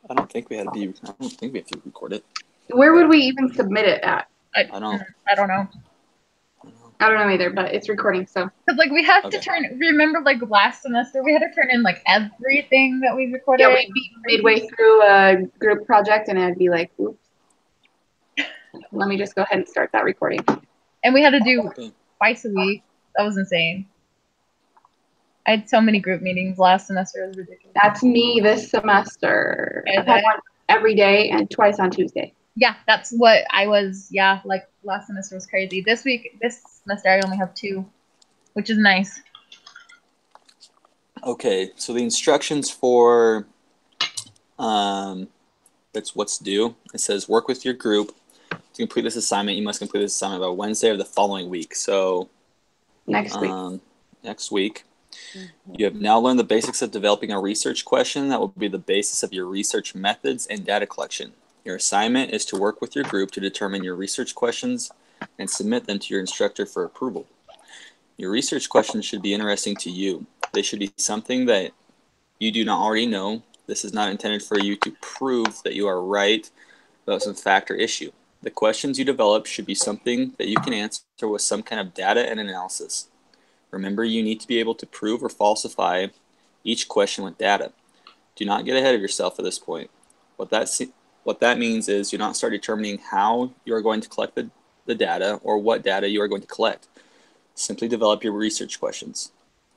I don't think we have to record it. Where would we even submit it at? I don't. I don't know. I don't know either, but it's recording, so. Because, like, we have Okay. to remember, like, last semester, we had to turn in, like, everything that we recorded. Yeah, we'd be midway through a group project, and I'd be like, oops. Let me just go ahead and start that recording. And we had to do twice a week. That was insane. I had so many group meetings last semester. It was ridiculous. That's me this semester. I've had one every day and twice on Tuesday. Yeah, that's what I was. Yeah, like last semester was crazy. This semester, I only have 2, which is nice. Okay, so the instructions for that's what's due. It says work with your group. To complete this assignment, you must complete this assignment by Wednesday of the following week. So next week. Next week. You have now learned the basics of developing a research question that will be the basis of your research methods and data collection. Your assignment is to work with your group to determine your research questions and submit them to your instructor for approval. Your research questions should be interesting to you. They should be something that you do not already know. This is not intended for you to prove that you are right about some fact or issue. The questions you develop should be something that you can answer with some kind of data and analysis. Remember, you need to be able to prove or falsify each question with data. Do not get ahead of yourself at this point. What that means is do not start determining how you are going to collect the data or what data you are going to collect. Simply develop your research questions.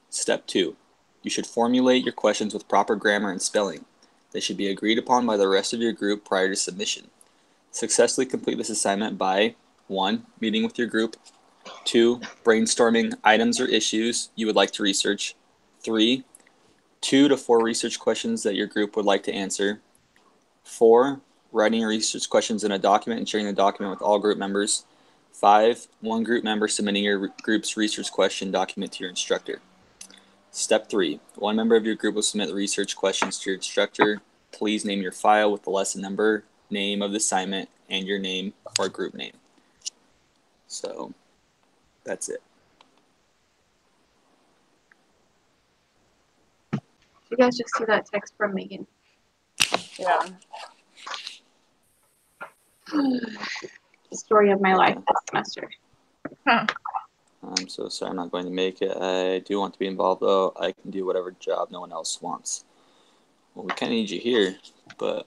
Step 2. You should formulate your questions with proper grammar and spelling. They should be agreed upon by the rest of your group prior to submission. Successfully complete this assignment by 1. Meeting with your group. 2. Brainstorming items or issues you would like to research. 3. 2 to 4 research questions that your group would like to answer. 4. Writing your research questions in a document and sharing the document with all group members. 5. 1 group member submitting your group's research question document to your instructor. Step 3. 1 member of your group will submit the research questions to your instructor. Please name your file with the lesson number, name of the assignment, and your name or group name. So that's it. You guys just see that text from Megan? Yeah. The story of my life this semester. Huh. I'm so sorry I'm not going to make it. I do want to be involved, though. I can do whatever job no one else wants. Well, we kind of need you here, but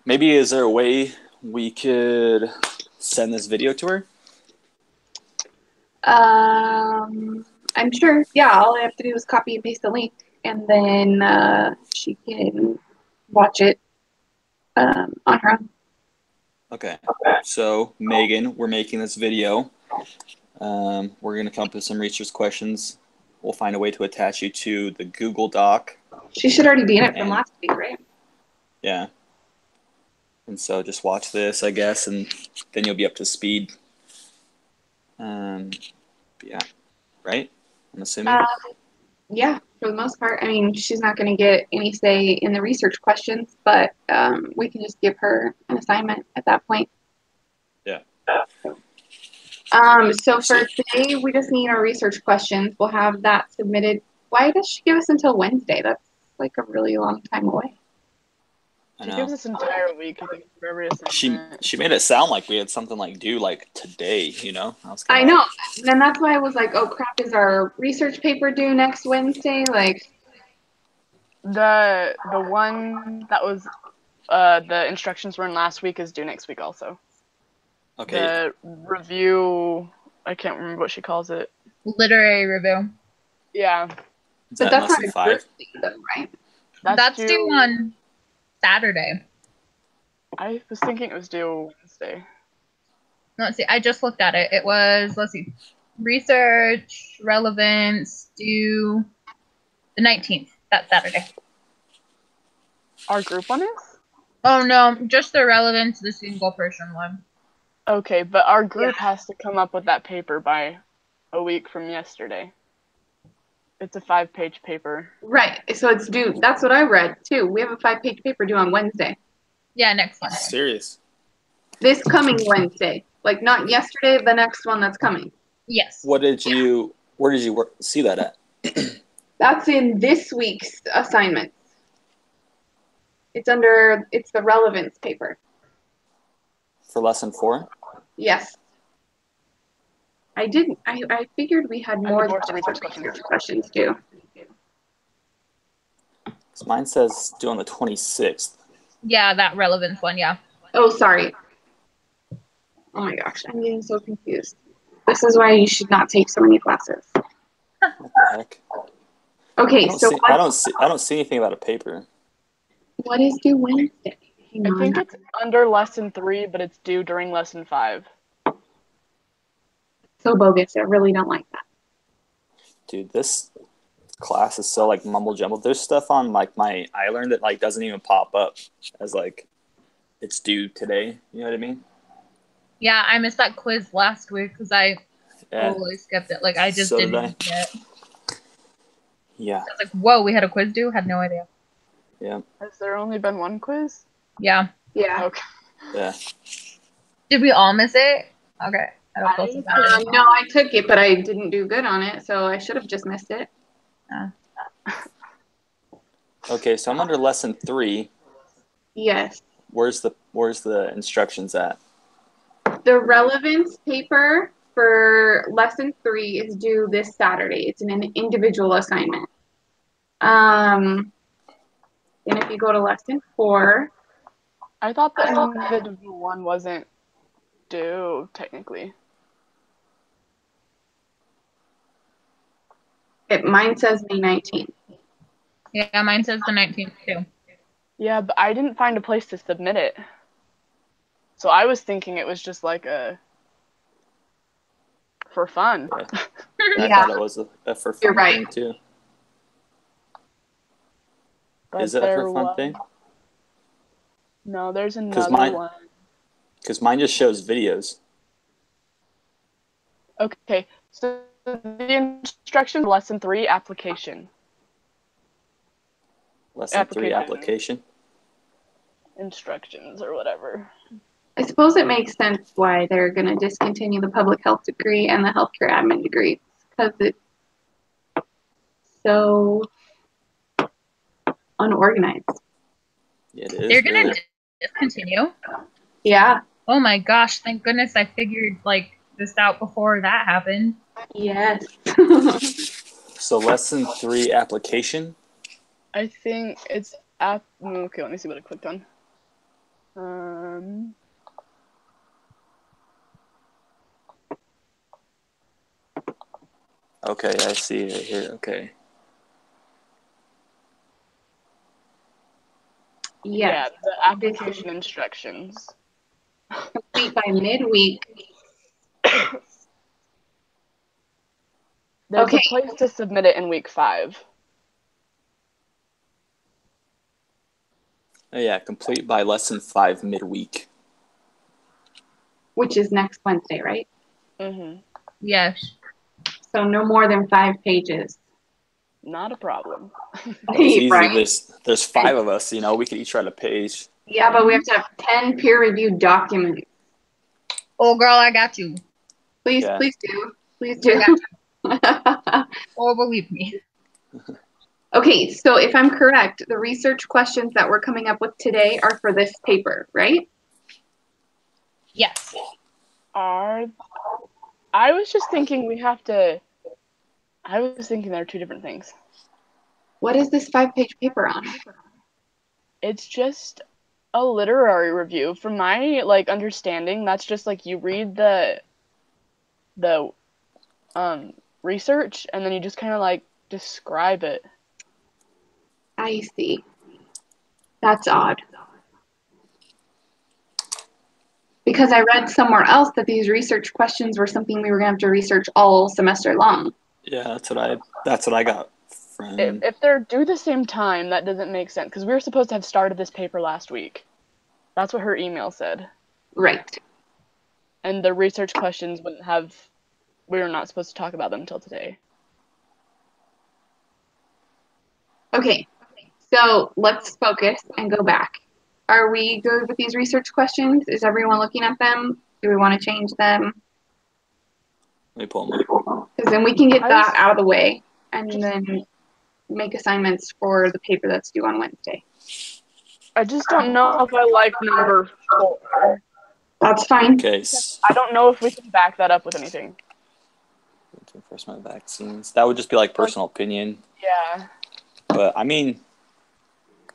maybe is there a way we could send this video to her? I'm sure. Yeah, all I have to do is copy and paste the link, and then she can watch it on her own. Okay. So, Megan, we're making this video. We're going to come up with some research questions. We'll find a way to attach you to the Google Doc. She should already be in it from last week, right? Yeah. And so just watch this, I guess, and then you'll be up to speed. Yeah. Right? I'm assuming. Yeah, for the most part. I mean, she's not going to get any say in the research questions, but we can just give her an assignment at that point. Yeah. So for today, we just need our research questions. We'll have that submitted. Why does she give us until Wednesday? That's like a really long time away. She gives us an entire week, I think, for every assignment. She made it sound like we had something like due like today, you know? I know. And that's why I was like, oh crap, is our research paper due next Wednesday? Like the one that was the instructions were in last week is due next week also. Okay. The review, I can't remember what she calls it. Literary review. Yeah. But that's not a group thing though, right? That's due on Saturday. I was thinking it was due Wednesday. Let's see. I just looked at it. It was, let's see, research, relevance, due the 19th. That's Saturday. Our group one is? Oh, no. Just the relevance, the single person one. Okay, but our group has to come up with that paper by a week from yesterday. It's a 5-page paper. Right. So it's due. That's what I read too. We have a 5-page paper due on Wednesday. Yeah, next Wednesday. Serious? This coming Wednesday. Like not yesterday, the next one that's coming. Yes. Where did you see that at? That's in this week's assignments. It's the relevance paper. For lesson 4? Yes. I figured we had more than research questions too. So mine says due on the 26th. Yeah, that relevance one, yeah. Oh, sorry. Oh my gosh, I'm getting so confused. This is why you should not take so many classes. What the heck? Okay, I don't see anything about a paper. what is due Wednesday? Hang I on. think it's under lesson 3, but it's due during lesson 5. So bogus. I really don't like that. Dude, this class is so like mumble jumble. There's stuff on like my iLearn that like doesn't even pop up as like it's due today. You know what I mean? Yeah, I missed that quiz last week because I Yeah. totally skipped it. Like, I just So did didn't I. get it. Yeah. I was like, whoa, we had a quiz due? Had no idea. Yeah. Has there only been one quiz? Yeah. Yeah. Okay. Yeah. Did we all miss it? Okay. I don't feel so bad. No, I took it, but I didn't do good on it, so I should have just missed it. Okay, so I'm under lesson 3. Yes. Where's the instructions at? The relevance paper for lesson 3 is due this Saturday. It's an individual assignment. And if you go to lesson 4, I thought the individual one wasn't due, technically. mine says May 19th. Yeah, mine says the 19th too. Yeah, but I didn't find a place to submit it. So I was thinking it was just like for fun. Yeah. I Yeah. thought it was a for You're fun right. thing too. But Is it a there for fun was- thing? No, there's another mine- one. Because mine just shows videos. Okay, so the instruction lesson 3 application. Lesson 3 application. Instructions or whatever. I suppose it makes sense why they're going to discontinue the public health degree and the healthcare admin degree because it's so unorganized. Yeah, it is. They're going really. to discontinue? Yeah. Oh my gosh, thank goodness I figured like this out before that happened. Yes. So lesson 3 application. I think it's okay, let me see what I clicked on. Okay, I see it here. Okay. Yeah, Yes. the application instructions. Complete by midweek. There's Okay. a place to submit it in week 5. Oh, yeah, complete by lesson 5 midweek. Which is next Wednesday, right? Mm-hmm. Yes. So no more than 5 pages. Not a problem. It's easy. Right? There's 5 of us. You know, we could each write a page. Yeah, but we have to have 10 peer-reviewed documents. Oh girl, I got you. Please, Yeah. please do. Please do. Oh, believe me. Okay, so if I'm correct, the research questions that we're coming up with today are for this paper, right? Yes. I was just thinking I was thinking there are 2 different things. What is this 5-page paper on? It's just a literary review. From my understanding, that's just like you read the research and then you just kind of describe it. I see. That's odd. Because I read somewhere else that these research questions were something we were going to have to research all semester long. Yeah, that's what I got from. If they're due the same time, that doesn't make sense because we were supposed to have started this paper last week. That's what her email said. Right. And the research questions we were not supposed to talk about them until today. Okay, so let's focus and go back. Are we good with these research questions? Is everyone looking at them? Do we want to change them? Let me pull them up. Because then we can get that out of the way. And then make assignments for the paper that's due on Wednesday. I just don't know if I like number 4. That's fine. Okay. I don't know if we can back that up with anything. Enforcement of vaccines. That would just be like personal opinion. Yeah. But I mean, at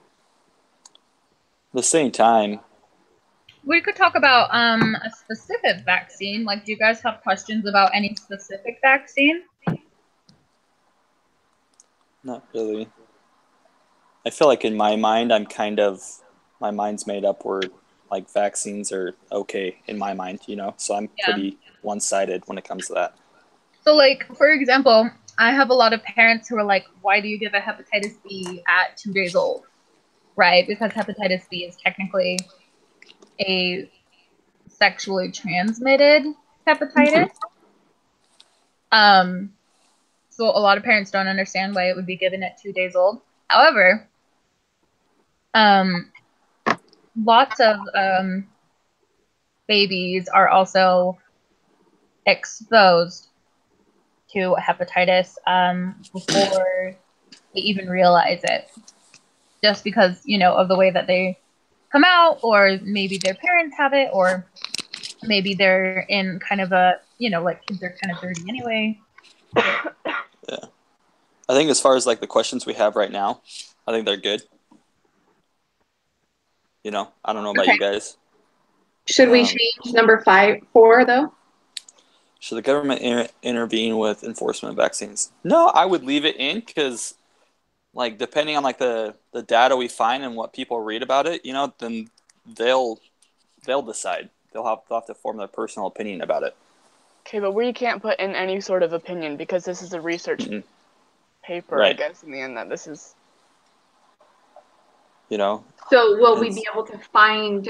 the same time, We could talk about a specific vaccine. Like, do you guys have questions about any specific vaccine? not really. I feel like in my mind, my mind's made up where like vaccines are okay in my mind, so I'm pretty one-sided when it comes to that. So, like, for example, I have a lot of parents who are like, why do you give a hepatitis B at 2 days old? Right? Because hepatitis B is technically a sexually transmitted hepatitis. So a lot of parents don't understand why it would be given at 2 days old. However, lots of babies are also exposed to hepatitis before they even realize it, just because of the way that they come out, or maybe their parents have it, or maybe they're in kind of a like kids are kind of dirty anyway. Yeah, I think as far as like the questions we have right now, I think they're good. I don't know about you guys. Should we change number 4 though? Should the government intervene with enforcement of vaccines? No, I would leave it in because, like, depending on like the data we find and what people read about it, then they'll decide. They'll have to form their personal opinion about it. Okay, but we can't put in any sort of opinion because this is a research paper, Right. I guess, in the end, that this is... So will we be able to find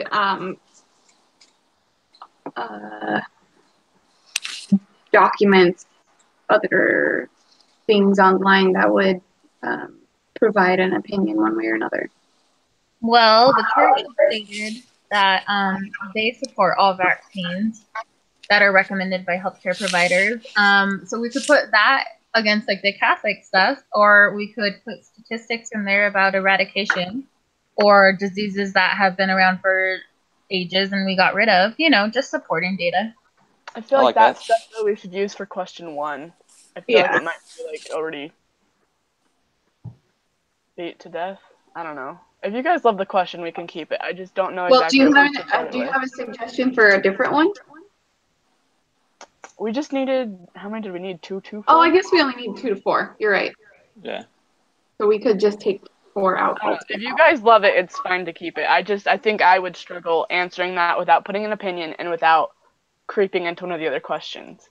documents, other things online that would provide an opinion one way or another? Well, the church stated that they support all vaccines that are recommended by healthcare providers. So we could put that against like the Catholic stuff, or we could put statistics in there about eradication or diseases that have been around for ages and we got rid of, just supporting data. I feel like that stuff that we should use for question 1. I feel like it might be like already beat to death. I don't know. If you guys love the question, we can keep it. I just don't know exactly. Well, do you have a suggestion for a different one? We just needed, how many did we need? 2, 4? Oh, I guess we only need 2 to 4. You're right. Yeah. So we could just take 4 out. If you guys love it, it's fine to keep it. I think I would struggle answering that without putting an opinion and without creeping into one of the other questions.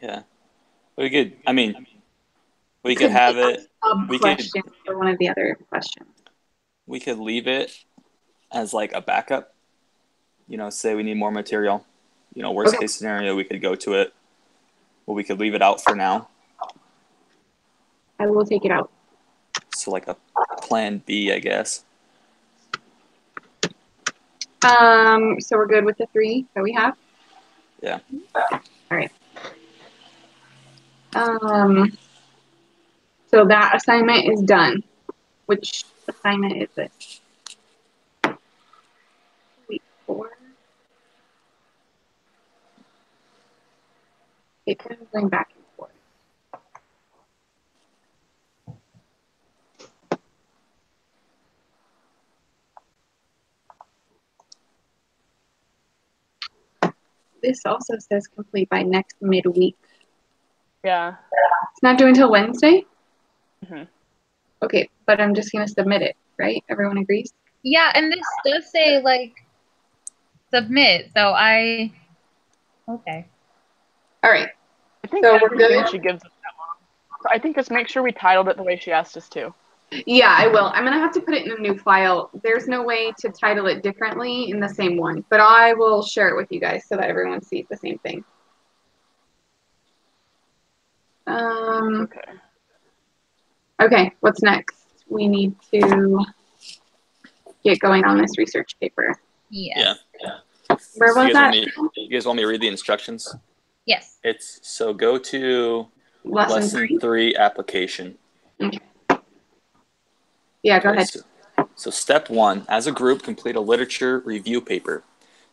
Yeah. We could have it. Question for one of the other questions. We could leave it as like a backup. Say we need more material. Worst case scenario, we could go to it. But we could leave it out for now. I will take it out. So like a plan B, I guess. So we're good with the 3 that we have? Yeah. All right. So that assignment is done. Which assignment is this? Week 4. It kind of going back and forth. This also says complete by next midweek. Yeah. It's not due until Wednesday? Mm-hmm. Okay, but I'm just going to submit it, right? Everyone agrees? Yeah, and this does say, like, submit, so okay. All right. I think so we're good. She gives us that long. So I think just make sure we titled it the way she asked us to. Yeah, I will. I'm going to have to put it in a new file. There's no way to title it differently in the same one, but I will share it with you guys so that everyone sees the same thing. Okay, what's next? We need to get going on this research paper. Yeah. Where was that? You guys want me to read the instructions? Yes. So go to Lesson 3 application. Okay. Yeah, go Okay, ahead. So step 1, as a group, complete a literature review paper.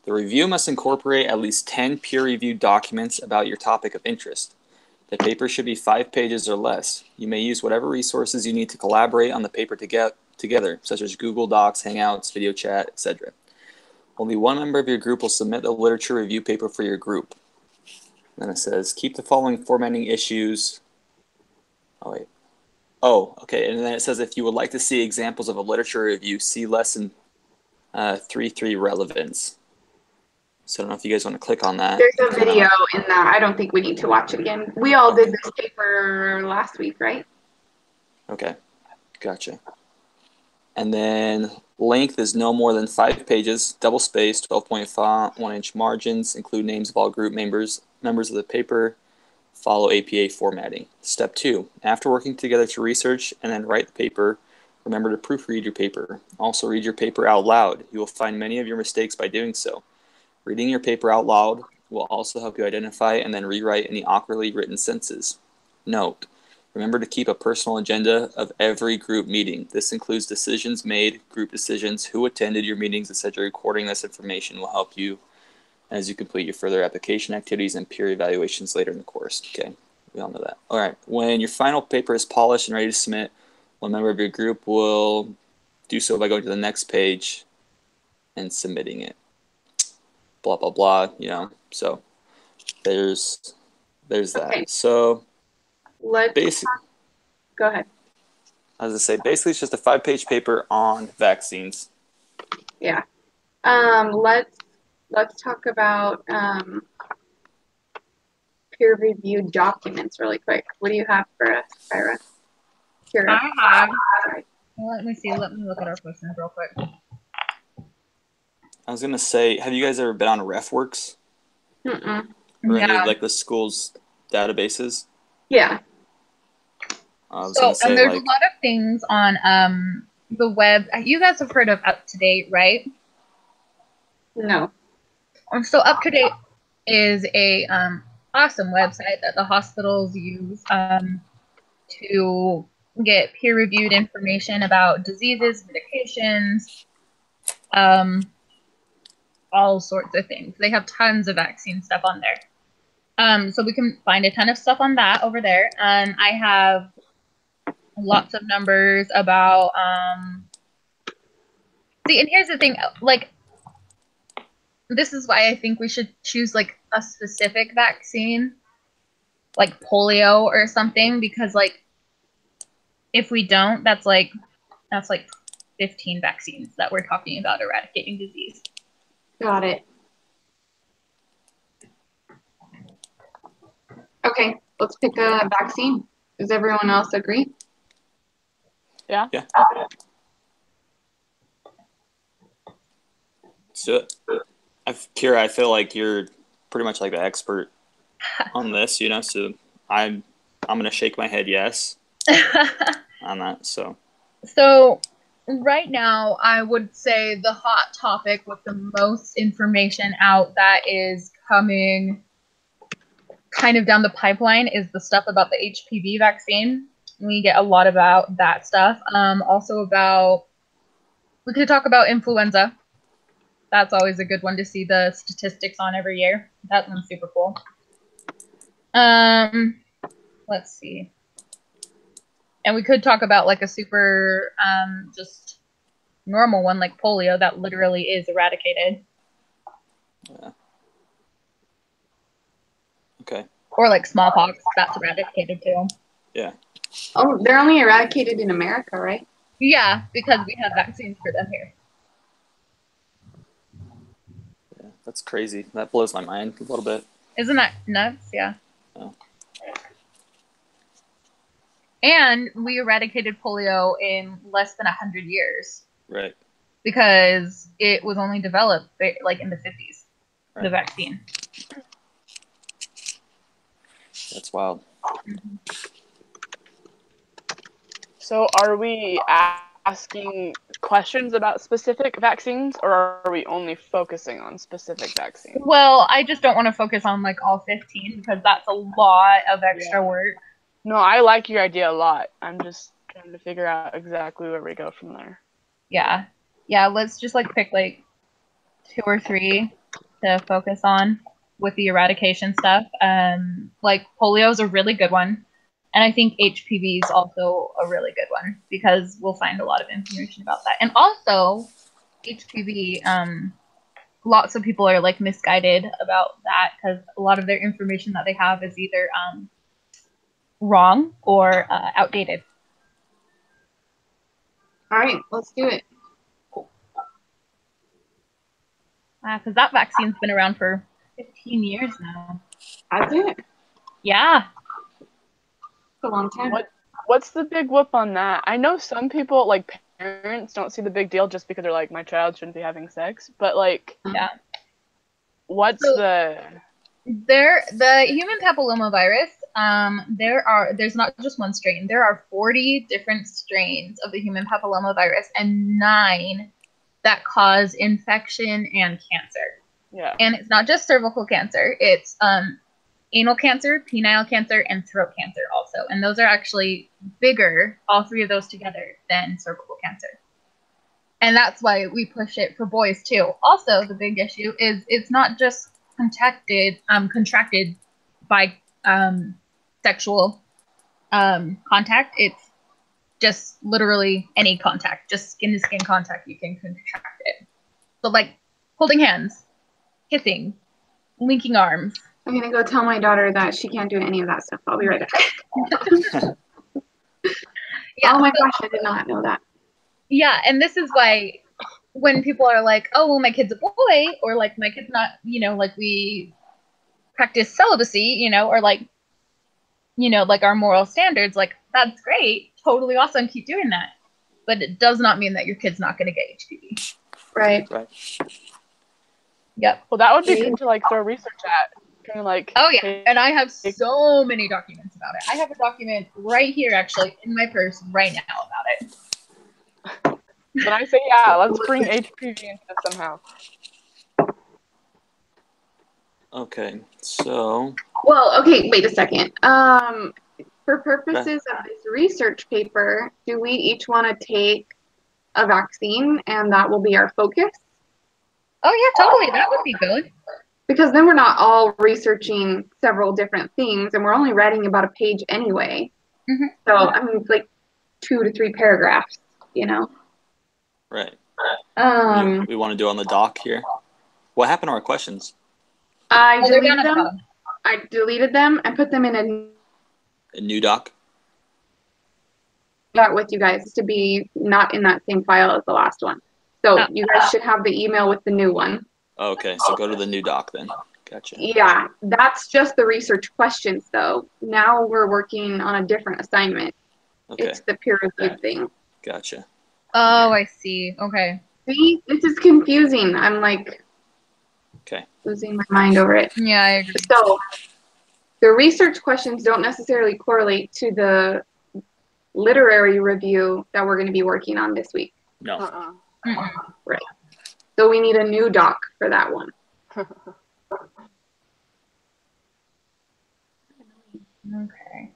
The review must incorporate at least 10 peer-reviewed documents about your topic of interest. The paper should be 5 pages or less. You may use whatever resources you need to collaborate on the paper together, such as Google Docs, Hangouts, video chat, etc. Only one member of your group will submit the literature review paper for your group. Then it says, keep the following formatting issues. Okay. And then it says, if you would like to see examples of a literature review, see lesson 3.3 relevance. So I don't know if you guys want to click on that. There's a video in that. I don't think we need to watch it again. We all did this paper last week, right? Okay, gotcha. And then length is no more than 5 pages, double spaced, 12-point font, 1-inch margins, include names of all group members of the paper, follow APA formatting. Step 2, after working together to research and then write the paper, remember to proofread your paper. Also read your paper out loud. You will find many of your mistakes by doing so. Reading your paper out loud will also help you identify and then rewrite any awkwardly written sentences. Note, remember to keep a personal agenda of every group meeting. This includes decisions made, group decisions, who attended your meetings, etc. Recording this information will help you as you complete your further application activities and peer evaluations later in the course. Okay, we all know that. All right, when your final paper is polished and ready to submit, one member of your group will do so by going to the next page and submitting it. Blah, blah, blah, so there's that. Okay. So Let's go ahead. I was going to say, basically it's just a 5-page paper on vaccines. Yeah. Let's talk about peer-reviewed documents really quick. What do you have for us, Kyra? Let me see. Let me look at our questions real quick. I was going to say, have you guys ever been on RefWorks? Mm-mm. Or any of, the school's databases? Yeah. And there's a lot of things on the web. You guys have heard of UpToDate, right? No. So UpToDate is a awesome website that the hospitals use to get peer-reviewed information about diseases, medications, all sorts of things. They have tons of vaccine stuff on there. So we can find a ton of stuff on that over there. I have lots of numbers about see, and here's the thing, this is why I think we should choose a specific vaccine, like polio or something, because if we don't, that's 15 vaccines that we're talking about eradicating disease. Got it. Okay, let's pick a vaccine. Does everyone else agree? Yeah. So, Kira, I feel like you're pretty much the expert on this, so I'm going to shake my head yes on that. So right now, I would say the hot topic with the most information out that is coming kind of down the pipeline is the stuff about the HPV vaccine. We get a lot about that stuff. Also we could talk about influenza. That's always a good one to see the statistics on every year. That one's super cool. Let's see. And we could talk about a super just normal one like polio that literally is eradicated. Yeah. Okay. Or smallpox, that's eradicated too. Yeah. Oh, they're only eradicated in America, right? Yeah, because we have vaccines for them here. Yeah, that's crazy. That blows my mind a little bit. Isn't that nuts? Yeah. Oh. And we eradicated polio in less than 100 years. Right. Because it was only developed in the 50s, right. The vaccine. That's wild. Mm-hmm. So are we asking questions about specific vaccines, or are we only focusing on specific vaccines? Well, I just don't want to focus on all 15 because that's a lot of extra work. No, I like your idea a lot. I'm just trying to figure out exactly where we go from there. Yeah. Yeah, let's just like pick like 2 or 3 to focus on with the eradication stuff. Like polio is a really good one. And I think HPV is also a really good one because we'll find a lot of information about that. And also HPV, lots of people are like misguided about that because a lot of their information that they have is either wrong or outdated. All right, let's do it. Because that vaccine's been around for 15 years now. Has it? Yeah. It's a long time. What's the big whoop on that? I know some people, like parents, don't see the big deal just because they're like, my child shouldn't be having sex. But like, Yeah. what's So- the The human papillomavirus, there's not just one strain. There are 40 different strains of the human papillomavirus and 9 that cause infection and cancer. yeah? And it's not just cervical cancer. It's anal cancer, penile cancer, and throat cancer also. And those are actually bigger, all 3 of those together, than cervical cancer. And that's why we push it for boys too. Also, the big issue is it's not just contracted by sexual contact. It's just literally any contact, just skin to skin contact, you can contract it. So like holding hands, kissing, linking arms. I'm gonna go tell my daughter that she can't do any of that stuff. I'll be right back. Yeah, Oh my so- gosh, I did not know that. Yeah, and this is why when people are like, oh, well, my kid's a boy, or like my kid's not, like we practice celibacy, or like, like our moral standards, like that's great, totally awesome, keep doing that. But it does not mean that your kid's not going to get HPV. Right. Right. Yep. Well, that would be good to like throw research at. Kind of like. Oh yeah, and I have so many documents about it. I have a document right here, actually, in my purse right now about it. When I say yeah, let's bring HPV into this somehow. Okay, so Well, okay, wait a second. For purposes of this research paper, do we each want to take a vaccine and that will be our focus? Oh yeah, totally. That would be good. Because then we're not all researching several different things and we're only writing about a page anyway. Mhm. So, I mean, like 2 to 3 paragraphs, right. Um, We want to do on the doc here. What happened to our questions? I Oh, they're down deleted at the them. bottom. I deleted them and put them in a A new doc? that with you guys to be not in that same file as the last one. So Oh. you guys should have the email with the new one. Oh, okay, so go to the new doc then. Gotcha. Yeah, that's just the research questions though. Now we're working on a different assignment. Okay, It's the peer reviewed thing. gotcha. Oh, I see. Okay. See, this is confusing. I'm like Okay. losing my mind over it. Yeah, I agree. So the research questions don't necessarily correlate to the literary review that we're going to be working on this week. No. Mm-mm. So we need a new doc for that one. Okay.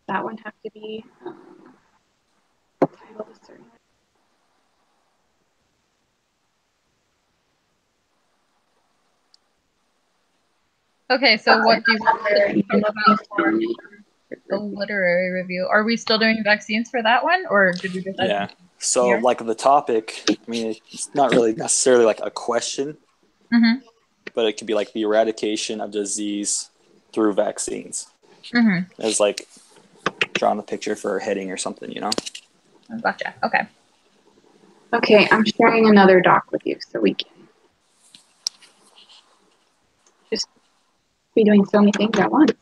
That one have to be titled a certain way. Okay, so what do you want to You can talk look about for these the literary review? Are we still doing vaccines for that one, or did we decide? Yeah. So, Here. like the topic, I mean, it's not really necessarily like a question, Mm-hmm. but it could be like the eradication of disease through vaccines. Mm-hmm. It's like drawing a picture for a heading or something, Gotcha. Okay. Okay, I'm sharing another doc with you so we can just be doing so many things at once.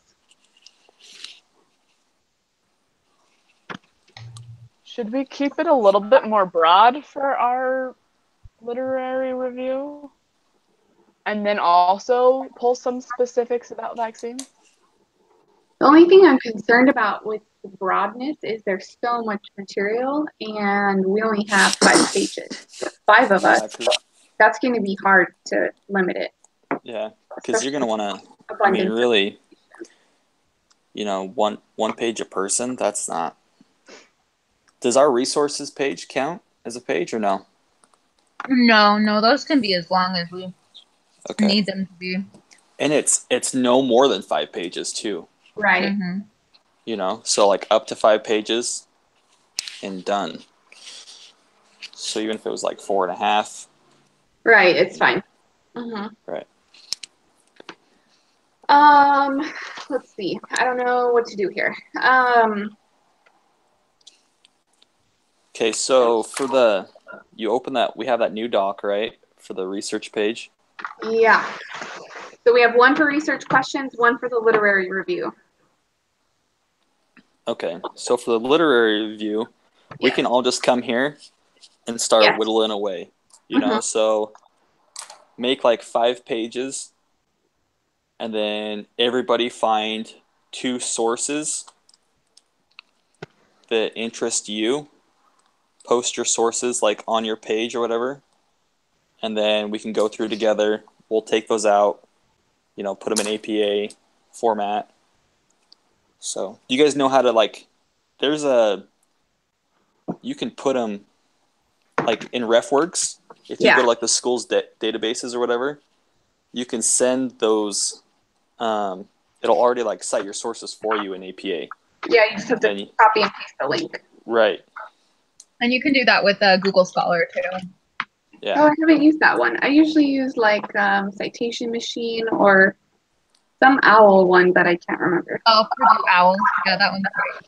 Should we keep it a little bit more broad for our literary review? And then also pull some specifics about vaccines? The only thing I'm concerned about with broadness is there's so much material and we only have 5 pages. 5 of Yeah, us. That's going to be hard to limit it. yeah, because you're gonna want to. I mean, Abundance. really, one page a person. That's not. Does our resources page count as a page or no? No, those can be as long as we Okay. need them to be. And it's no more than 5 pages too. Right. Mm-hmm. So like up to 5 pages and done. So even if it was like 4.5. Right, it's fine. Mm-hmm. Right. Let's see. I don't know what to do here. Okay, so you open that, we have that new doc, right, for the research page. Yeah. So we have one for research questions, one for the literary review. Okay, so for the literary review, we can all just come here and start whittling away, So make like 5 pages, and then everybody find 2 sources that interest you. Post your sources like on your page or whatever, and then we can go through together. We'll take those out, put them in APA format. So do you guys know how to you can put them like in RefWorks. If you go to like the school's databases or whatever, you can send those. It'll already like cite your sources for you in APA. Yeah, you just have to copy and paste the link. Right. And you can do that with Google Scholar too. Yeah. Oh, I haven't used that one. I usually use like Citation Machine or some OWL one that I can't remember. Oh, Purdue OWL. Yeah, that one's great.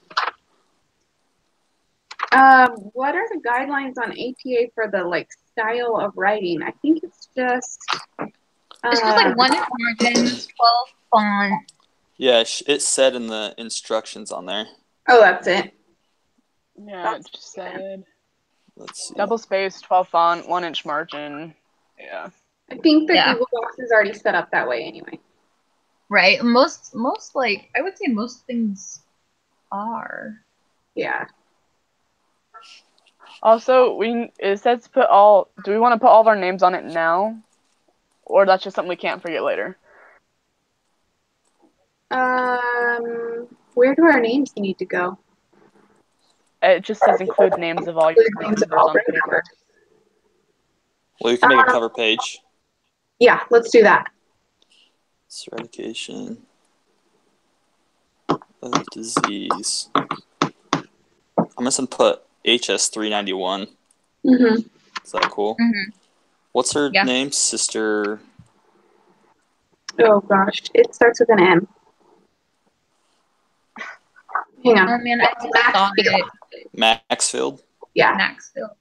What are the guidelines on APA for the like style of writing? I think it's just. It's just like 1 inch margins, 12 font. Yeah, it's said in the instructions on there. Oh, that's it. Yeah, it just said. Let's see. Double space, 12 font, 1 inch margin. Yeah. I think the Google Docs is already set up that way anyway. Right. Most like I would say most things are. Yeah. Also, it says do we want to put all of our names on it now? Or that's just something we can't forget later? Where do our names need to go? It just says include names of all your group members on paper. Well, you can make a cover page. Yeah, let's do that. Eradication of disease. I'm just gonna put HS 391. Mm-hmm. Is that cool? Mm-hmm. What's her name? Sister. Oh gosh, it starts with an M. Hang on. Oh man, I just saw it. Maxfield. Yeah. Maxfield.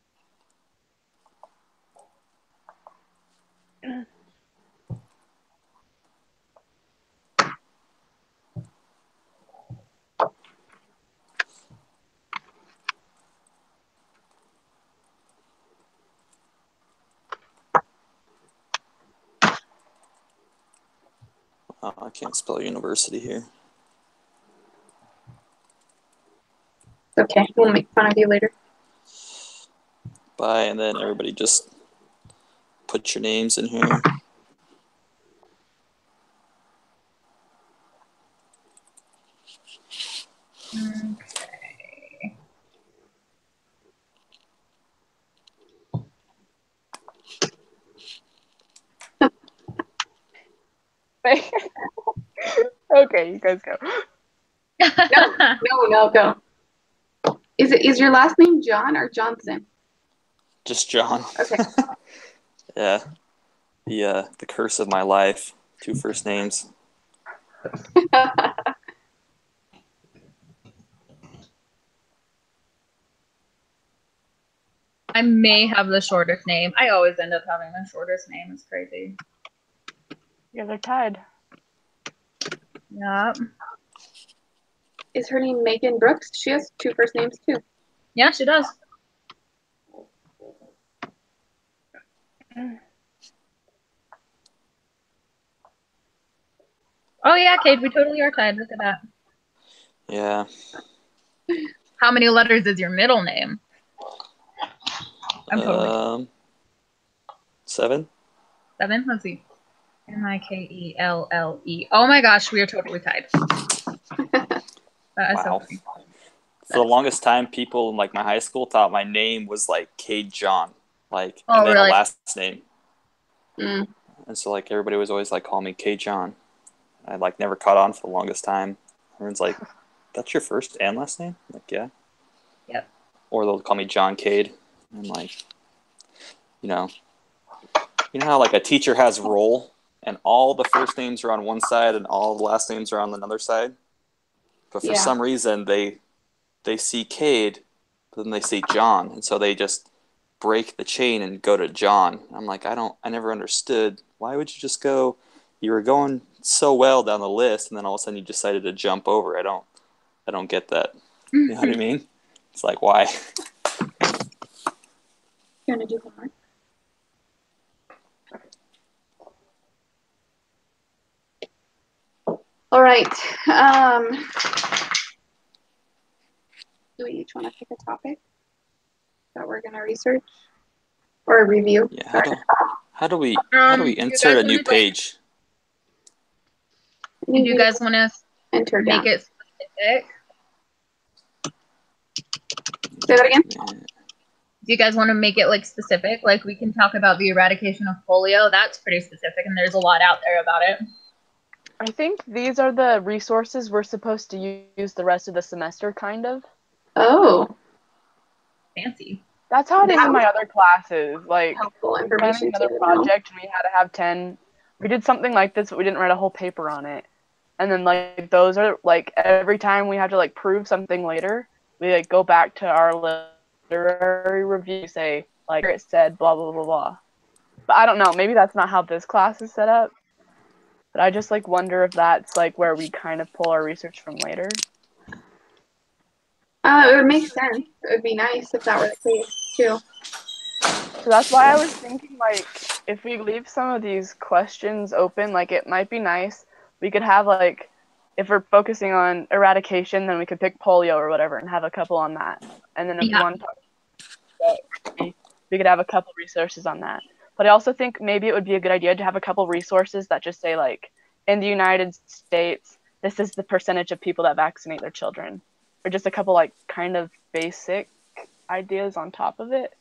Oh, I can't spell university here. Okay, we'll make fun of you later. Bye, and then everybody just put your names in here. Okay, you guys go. No, go. Is your last name John or Johnson? Just John. Okay. Yeah. The curse of my life. 2 first names. I may have the shortest name. I always end up having the shortest name. It's crazy. You guys are tied. Yep. Is her name Megan Brooks? She has 2 first names too. Yeah, she does. Oh yeah, Kate, we totally are tied. Look at that. Yeah. How many letters is your middle name? I'm totally 7. 7. Let's see. Mikelle. Oh my gosh, we are totally tied. That is so Wow. funny. For the longest time, people in like my high school thought my name was like Cade John, like, Oh, and then really? a last name. Mm. And so like everybody was always like calling me Cade John. I like never caught on for the longest time. Everyone's like, "That's your first and last name?" I'm like, yeah. Yep. Or they'll call me John Cade. I'm like, you know how like a teacher has roll and all the first names are on one side and all the last names are on another side. But for Yeah. some reason they see Cade, but then they see John, and so they just break the chain and go to John. I'm like, I never understood. Why would you just go? You were going so well down the list, and then all of a sudden you decided to jump over. I don't get that. You know what I mean? It's like, why? You want to do homework? All right. Do we each want to pick a topic that we're going to research or review? Yeah. Sorry. How do we You insert guys a new wanna, like, page? Do you guys want to enter make down? it specific? Say that again. Do you guys want to make it like specific? Like we can talk about the eradication of polio. That's pretty specific, and there's a lot out there about it. I think these are the resources we're supposed to use the rest of the semester, kind of. Oh, Fancy. That's how it is in my other classes. Like, helpful we had information another to know. project and we had to have 10. We did something like this, but we didn't write a whole paper on it. And then, like, those are, like, every time we have to, like, prove something later, we, like, go back to our literary review, say, like, it said blah, blah, blah, blah. But I don't know. Maybe that's not how this class is set up. But I just, like, wonder if that's, like, where we kind of pull our research from later. It would make sense. It would be nice if that were the case too. So that's why I was thinking, like, if we leave some of these questions open, like, it might be nice. We could have, like, if we're focusing on eradication, then we could pick polio or whatever and have a couple on that. And then if we want to talk, we could have a couple resources on that. But I also think maybe it would be a good idea to have a couple resources that just say, like, in the United States, this is the percentage of people that vaccinate their children. Or just a couple, like, kind of basic ideas on top of it.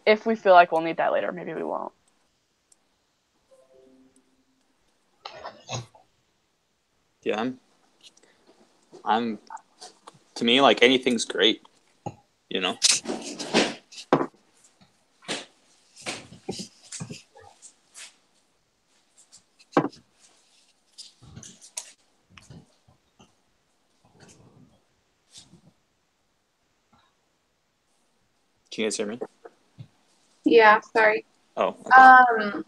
If we feel like we'll need that later, maybe we won't. Yeah, I'm. To me, like anything's great. You know. Can you guys hear me? Yeah, sorry. Oh. Okay. I'm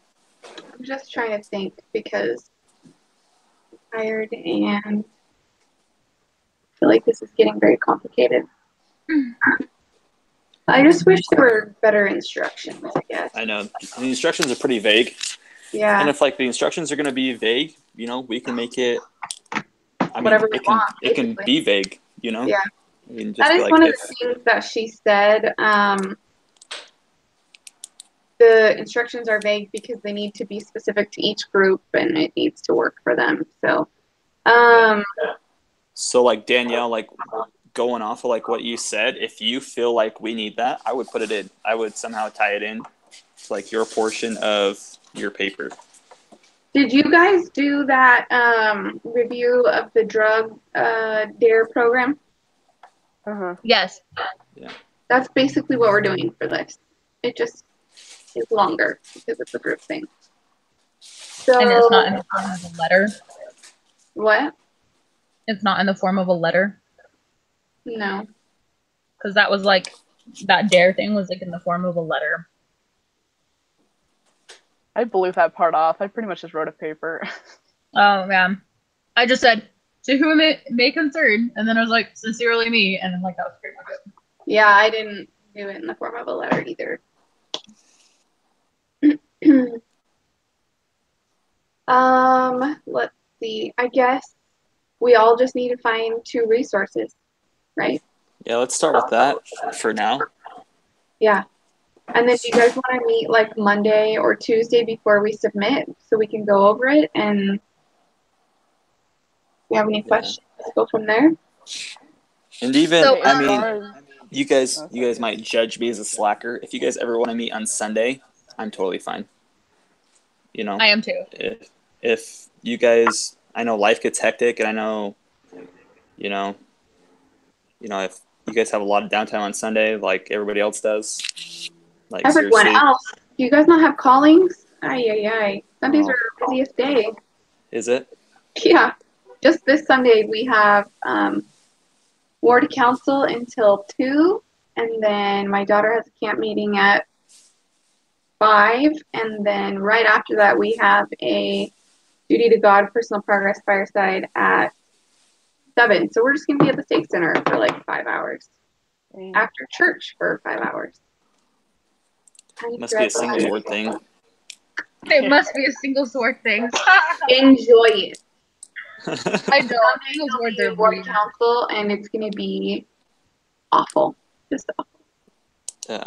just trying to think because I'm tired and I feel like this is getting very complicated. I just wish there were better instructions, I guess. I know the instructions are pretty vague. Yeah. And if like the instructions are going to be vague, you know, we can make it. I Whatever mean, we it can want, it can basically. be vague, you know. Yeah. We can just That be is like, one of if, the things that she said. The instructions are vague because they need to be specific to each group and it needs to work for them. So, So like Danielle, like going off of like what you said, if you feel like we need that, I would put it in. I would somehow tie it in to like your portion of your paper. did you guys do that review of the drug DARE program? Uh-huh. Yes. Yeah. That's basically what we're doing for this. It just is longer because it's a group thing. So, And it's not in the form of a letter. what? It's not in the form of a letter. No. Because that was like, that DARE thing was like in the form of a letter. I blew that part off. I pretty much just wrote a paper. Oh, man. I just said, to whom it may concern. And then I was like, sincerely me. And then like, that was pretty much it. Yeah, I didn't do it in the form of a letter either. Let's see. I guess we all just need to find 2 resources, right? Yeah, let's start with that for now. Yeah. And then do you guys want to meet like Monday or Tuesday before we submit so we can go over it? And if you have any questions, go from there. And even, So, I mean, you guys might judge me as a slacker. If you guys ever want to meet on Sunday, I'm totally fine. You know, I am too. If you guys, I know life gets hectic, and I know, you know, if you guys have a lot of downtime on Sunday, like everybody else does, like Everyone seriously, else, do you guys not have callings? Ay. Sundays are our busiest day. is it? Yeah. Just this Sunday we have ward council until 2, and then my daughter has a camp meeting at 5, and then right after that we have a Duty to God personal progress fireside at 7. So we're just gonna be at the Stake Center for like 5 hours. After church for 5 hours. Must be a single sword thing. It must be a single sword thing. Enjoy it. I know. Single swords are ward really council, and it's gonna be awful. Just awful. Yeah,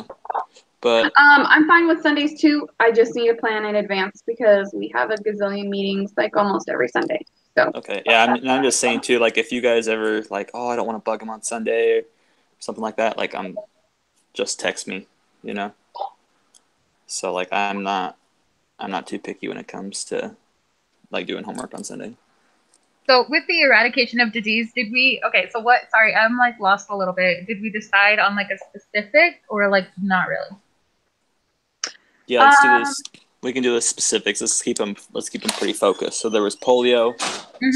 but I'm fine with Sundays too. I just need to plan in advance because we have a gazillion meetings like almost every Sunday. So okay, yeah, I'm just saying too. Like, if you guys ever like, oh, I don't want to bug him on Sunday or something like that, like, just text me, you know. So like, I'm not too picky when it comes to like doing homework on Sunday. So with the eradication of disease, did we? Okay, so what? Sorry, I'm like lost a little bit. Did we decide on like a specific or like not really? Yeah, let's do this. We can do the specifics. Let's keep them pretty focused. So there was polio,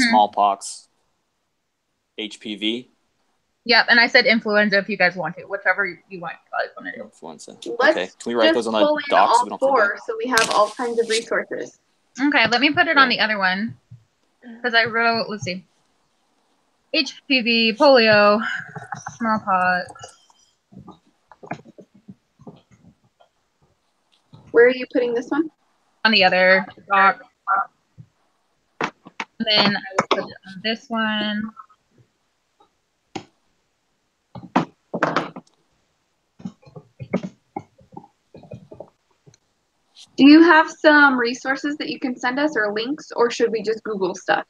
smallpox, HPV. Yep, and I said influenza if you guys want to, whichever you want to do. Influenza. let's Okay, can we write those on the docs so we all don't 4 forget? so we have all kinds of resources. Okay, let me put it on the other one because I wrote. Let's see. HPV, polio, smallpox. Where are you putting this one? On the other doc. And then I will put it on this one. Do you have some resources that you can send us or links, or should we just Google stuff?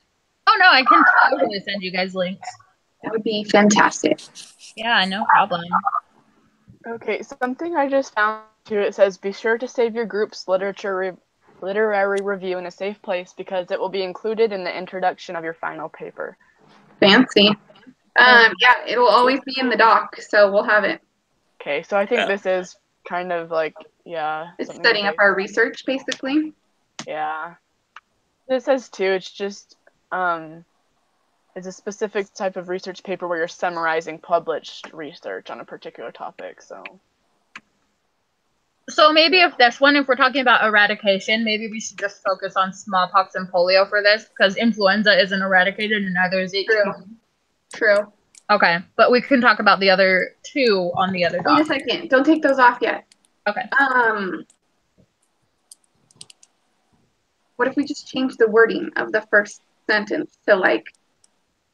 Oh no, I can totally send you guys links. That would be fantastic. Yeah, no problem. Okay, something I just found too. It says, be sure to save your group's literary review in a safe place because it will be included in the introduction of your final paper. Fancy. Yeah, it will always be in the doc, so we'll have it. Okay, so I think this is kind of like, yeah. It's setting up our research, basically. Yeah. It says too, it's just, it's a specific type of research paper where you're summarizing published research on a particular topic, so. So maybe if we're talking about eradication, maybe we should just focus on smallpox and polio for this, because influenza isn't eradicated and neither is HPV. True. Okay, but we can talk about the other 2 on the other doc. Wait a second. Don't take those off yet. Okay. What if we just change the wording of the first sentence to like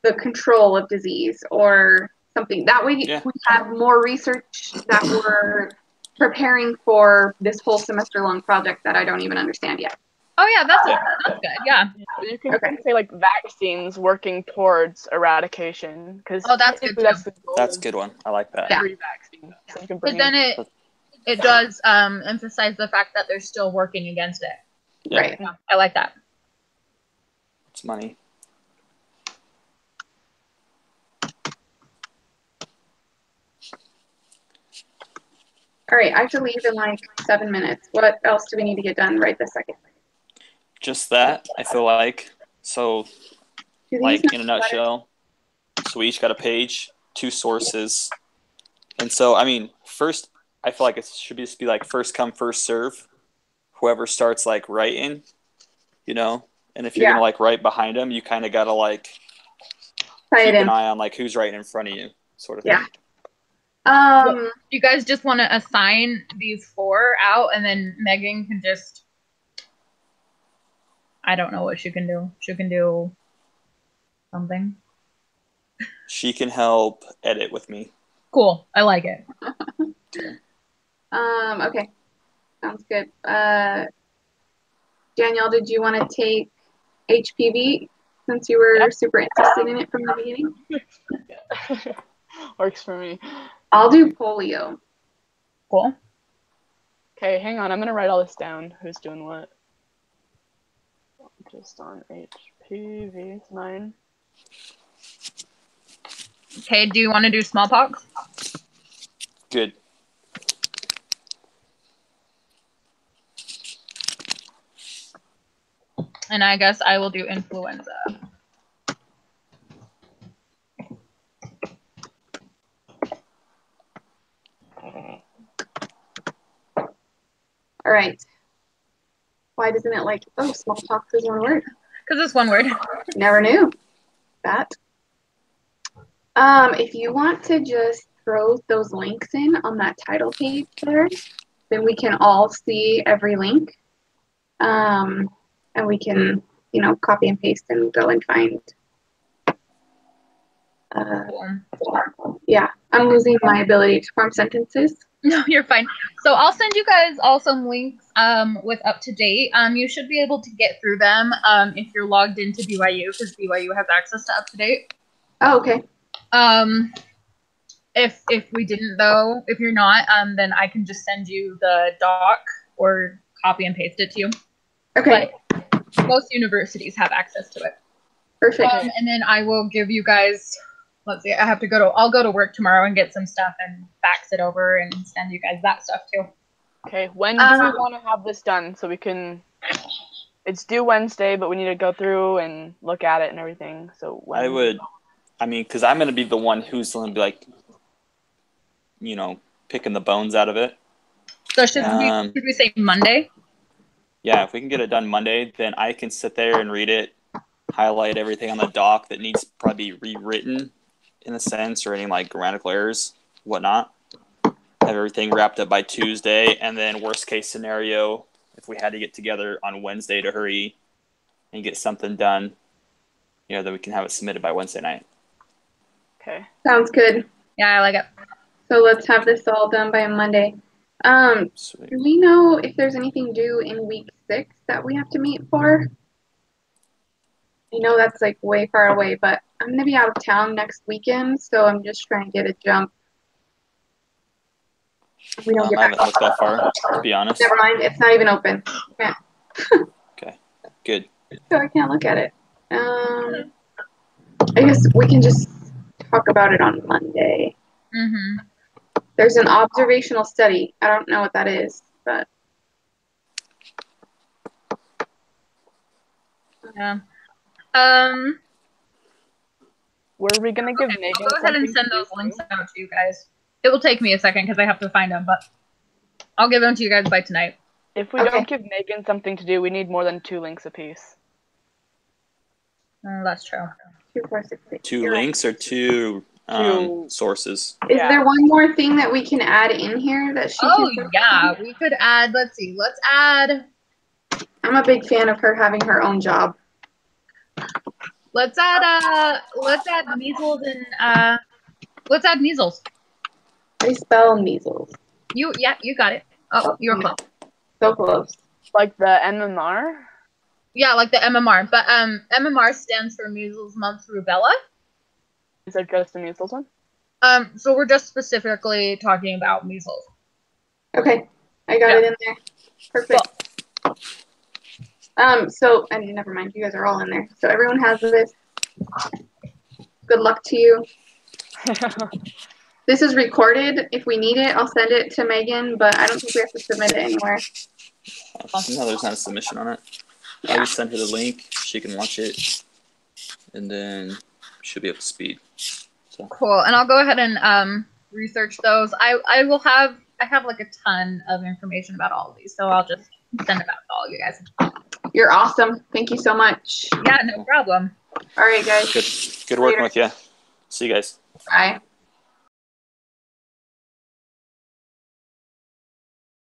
the control of disease or something? That way we have more research that we're preparing for this whole semester-long project that I don't even understand yet. Oh yeah, that's good. Yeah. You can say like vaccines working towards eradication because that's good. That's a good one. I like that. Yeah. Vaccine. So but then it does emphasize the fact that they're still working against it. Yeah. Right. Yeah, I like that. It's money. All right, I have to leave in like 7 minutes. What else do we need to get done right this second? Just that, I feel like. So, like, in a nutshell, so we each got a page, 2 sources. And so, I mean, first, I feel like it should just be like first come, first serve. Whoever starts, like, writing, you know? And if you're going to, like, write behind them, you kind of got to, like, keep an eye on, like, who's writing in front of you, sort of thing. You guys just want to assign these 4 out, and then Megan can just, I don't know what she can do. She can do something. She can help edit with me. Cool. I like it. Okay. Sounds good. Danielle, did you want to take HPV since you were super interested in it from the beginning? Works for me. I'll do polio. Cool. Okay, hang on. I'm gonna write all this down. Who's doing what? Just on HPV 9. Okay, do you want to do smallpox? Good. And I guess I will do influenza. All right. Why doesn't it like, oh, smallpox is one word? Because it's one word. Never knew that. If you want to just throw those links in on that title page there, then we can all see every link. And we can, copy and paste and go and find. Yeah, I'm losing my ability to form sentences. No, you're fine. So I'll send you guys all some links with up to date. You should be able to get through them if you're logged into BYU, because BYU has access to up to date. Oh, okay. If we didn't though, if you're not, then I can just send you the doc or copy and paste it to you. Okay. But most universities have access to it. Perfect. And then I will give you guys. Let's see. I'll go to work tomorrow and get some stuff and fax it over and send you guys that stuff too. Okay. When do we want to have this done so we can? It's due Wednesday, but we need to go through and look at it and everything. So when? Because I'm going to be the one who's going to be like, picking the bones out of it. So should we say Monday? Yeah, if we can get it done Monday, then I can sit there and read it, highlight everything on the doc that needs to probably be rewritten in a sense, or any like grammatical errors, whatnot. Have everything wrapped up by Tuesday, and then worst case scenario, if we had to get together on Wednesday to hurry and get something done, then we can have it submitted by Wednesday night. Okay. Sounds good. Yeah, I like it. So let's have this all done by Monday. Sweet. Do we know if there's anything due in week 6 that we have to meet for? I know that's like way far away, but I'm going to be out of town next weekend, so I'm just trying to get a jump. We don't get I haven't looked that far, to be honest. Never mind, it's not even open. Yeah. Okay, good. So I can't look at it. I guess we can just talk about it on Monday. Mm-hmm. There's an observational study. I don't know what that is, but yeah. Were we gonna give Megan? I'll go ahead and send those links out to you guys. It will take me a second because I have to find them, but I'll give them to you guys by tonight. If we don't give Megan something to do, we need more than 2 links apiece. That's true. 2, 4, 6, 8. Two links or two sources? Is there one more thing that we can add in here that she can? Yeah, we could add. Let's see. Let's add. I'm a big fan of her having her own job. Let's add measles and let's add measles. How do you spell measles? You got it. Oh, you were close. So close. Like the MMR? Yeah, like the MMR. But MMR stands for measles, mumps, rubella. Is that just the measles one? So we're just specifically talking about measles. Okay, I got it in there. Perfect. So, I mean, never mind. You guys are all in there. So everyone has this. Good luck to you. This is recorded. If we need it, I'll send it to Megan, but I don't think we have to submit it anywhere. No, there's not a submission on it. Yeah. I'll just send her the link. She can watch it, and then she'll be up to speed. So. Cool. And I'll go ahead and research those. I have like a ton of information about all of these, so I'll just send it out to all you guys. You're awesome. Thank you so much. Yeah, no problem. All right, guys. Good working with you. See you guys. Bye.